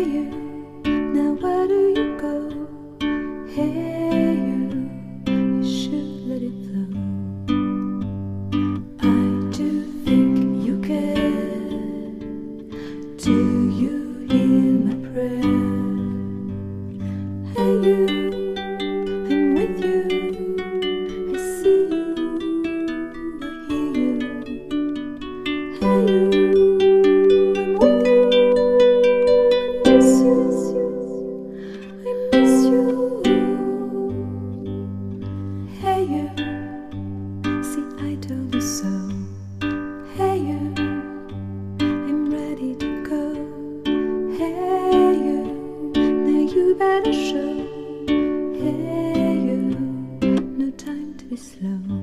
you, now where do you go? Hey you, you should let it flow. I do think you care. Do you hear my prayer? Hey you, I'm with you. I see you, I hear you. Hey you, I'm with you. I miss you, I miss you. Hey you, see I told you so. Hey you, I'm ready to go. Hey you, now you better show. Hey you, no time to be slow.